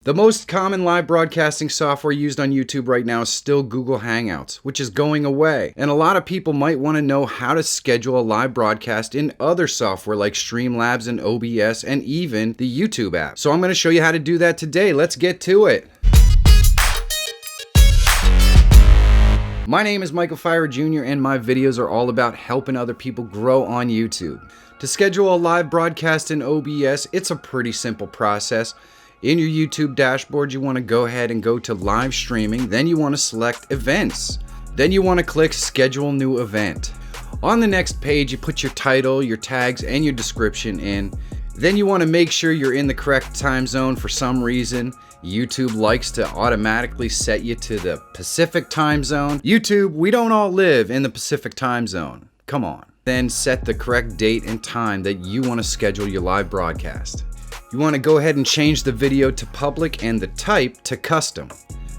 The most common live broadcasting software used on YouTube right now is still Google Hangouts, which is going away. And a lot of people might want to know how to schedule a live broadcast in other software like Streamlabs and OBS and even the YouTube app. So I'm going to show you how to do that today. Let's get to it. My name is Michael Fira Jr. and my videos are all about helping other people grow on YouTube. To schedule a live broadcast in OBS, it's a pretty simple process. In your YouTube dashboard, you want to go ahead and go to live streaming. Then you want to select events. Then you want to click schedule new event. On the next page, you put your title, your tags, and your description in. Then you want to make sure you're in the correct time zone. For some reason, YouTube likes to automatically set you to the Pacific time zone. YouTube, we don't all live in the Pacific time zone. Come on. Then set the correct date and time that you want to schedule your live broadcast. You want to go ahead and change the video to public and the type to custom.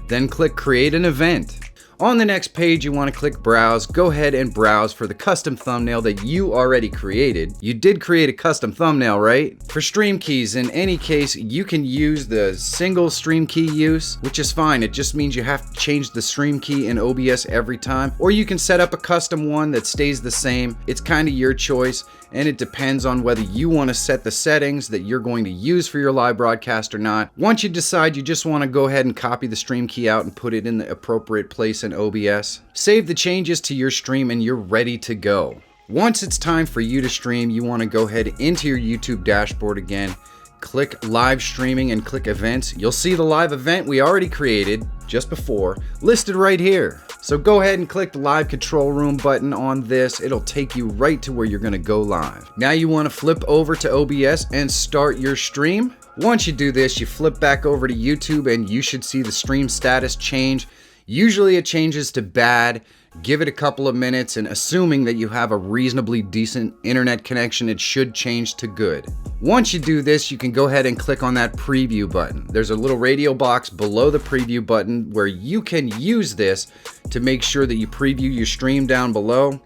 Then click create an event. On the next page, you want to click browse. Go ahead and browse for the custom thumbnail that you already created. You did create a custom thumbnail, right? For stream keys, in any case, you can use the single stream key use, which is fine. It just means you have to change the stream key in OBS every time, or you can set up a custom one that stays the same. It's kind of your choice, and it depends on whether you want to set the settings that you're going to use for your live broadcast or not. Once you decide you just want to go ahead and copy the stream key out and put it in the appropriate place in OBS, save the changes to your stream and you're ready to go. Once it's time for you to stream, you want to go ahead into your YouTube dashboard again, click live streaming and click events. You'll see the live event we already created just before listed right here. So go ahead and click the live control room button on this. It'll take you right to where you're going to go live. Now you want to flip over to OBS and start your stream. Once you do this, you flip back over to YouTube and you should see the stream status change. Usually it changes to bad. Give it a couple of minutes, and assuming that you have a reasonably decent internet connection, it should change to good. Once you do this, you can go ahead and click on that preview button. There's a little radio box below the preview button where you can use this to make sure that you preview your stream down below.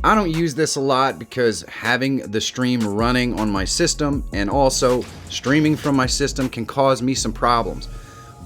I don't use this a lot because having the stream running on my system and also streaming from my system can cause me some problems.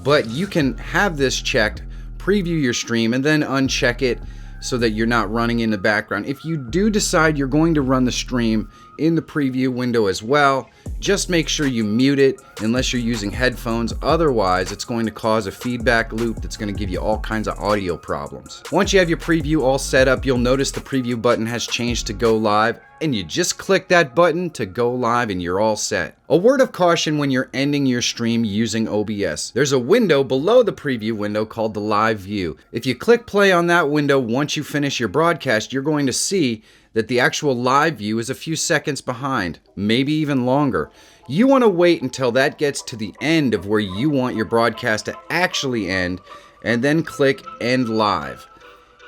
But you can have this checked, preview your stream, and then uncheck it so that you're not running in the background. If you do decide you're going to run the stream in the preview window as well, just make sure you mute it unless you're using headphones. Otherwise, it's going to cause a feedback loop that's going to give you all kinds of audio problems. Once you have your preview all set up, you'll notice the preview button has changed to go live, and you just click that button to go live and you're all set. A word of caution when you're ending your stream using OBS. There's a window below the preview window called the live view. If you click play on that window once you finish your broadcast, you're going to see that the actual live view is a few seconds behind, maybe even longer. You want to wait until that gets to the end of where you want your broadcast to actually end, and then click end live.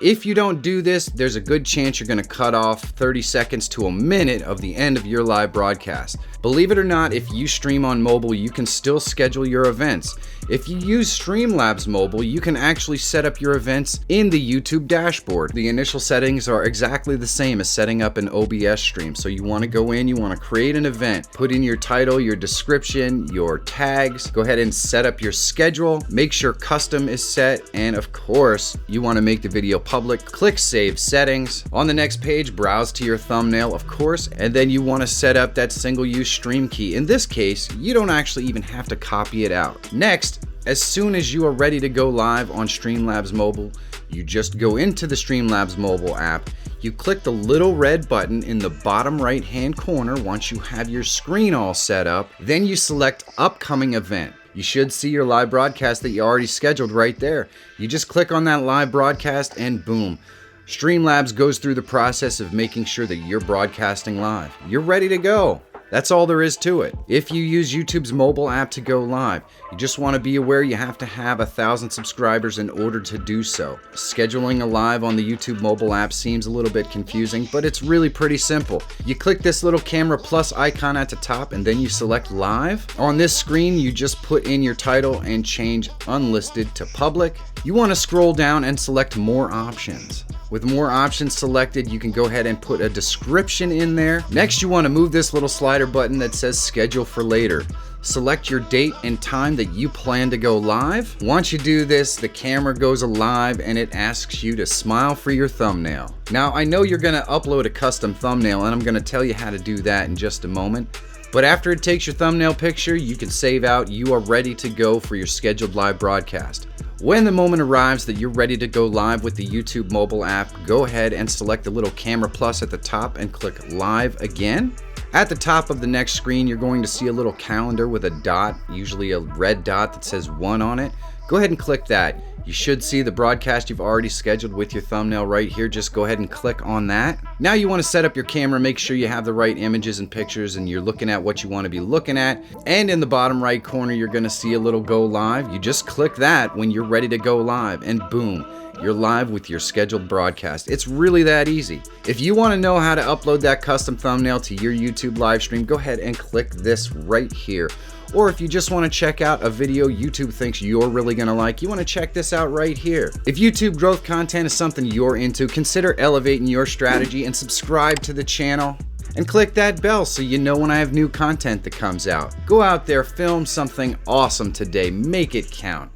If you don't do this, there's a good chance you're going to cut off 30 seconds to a minute of the end of your live broadcast. Believe it or not, if you stream on mobile, you can still schedule your events. If you use Streamlabs Mobile, you can actually set up your events in the YouTube dashboard. The initial settings are exactly the same as setting up an OBS stream. So you want to go in, you want to create an event, put in your title, your description, your tags, go ahead and set up your schedule, make sure custom is set, and of course, you want to make the video public. Click save settings. On the next page, browse to your thumbnail, of course, and then you want to set up that single use stream key. In this case, you don't actually even have to copy it out. Next, as soon as you are ready to go live on Streamlabs Mobile, you just go into the Streamlabs Mobile app, you click the little red button in the bottom right hand corner once you have your screen all set up, then you select upcoming event. You should see your live broadcast that you already scheduled right there. You just click on that live broadcast and boom. Streamlabs goes through the process of making sure that you're broadcasting live. You're ready to go. That's all there is to it. If you use YouTube's mobile app to go live, you just want to be aware you have to have 1,000 subscribers in order to do so. Scheduling a live on the YouTube mobile app seems a little bit confusing, but it's really pretty simple. You click this little camera plus icon at the top and then you select live. On this screen, you just put in your title and change unlisted to public. You want to scroll down and select more options. With more options selected, you can go ahead and put a description in there. Next, you want to move this little slider button that says schedule for later. Select your date and time that you plan to go live. Once you do this, the camera goes alive and it asks you to smile for your thumbnail. Now, I know you're gonna upload a custom thumbnail, and I'm gonna tell you how to do that in just a moment. But after it takes your thumbnail picture, you can save out. You are ready to go for your scheduled live broadcast. When the moment arrives that you're ready to go live with the YouTube mobile app, go ahead and select the little camera plus at the top and click live again. At the top of the next screen, you're going to see a little calendar with a dot, usually a red dot that says 1 on it. Go ahead and click that. You should see the broadcast you've already scheduled with your thumbnail right here. Just go ahead and click on that. Now you want to set up your camera, make sure you have the right images and pictures and you're looking at what you want to be looking at. And in the bottom right corner, you're going to see a little go live. You just click that when you're ready to go live, and boom, you're live with your scheduled broadcast. It's really that easy. If you want to know how to upload that custom thumbnail to your YouTube live stream, go ahead and click this right here. Or if you just want to check out a video YouTube thinks you're really going to like, you want to check this out right here. If YouTube growth content is something you're into, consider elevating your strategy and subscribe to the channel. And click that bell so you know when I have new content that comes out. Go out there, film something awesome today, make it count.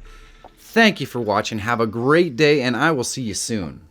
Thank you for watching, have a great day, and I will see you soon.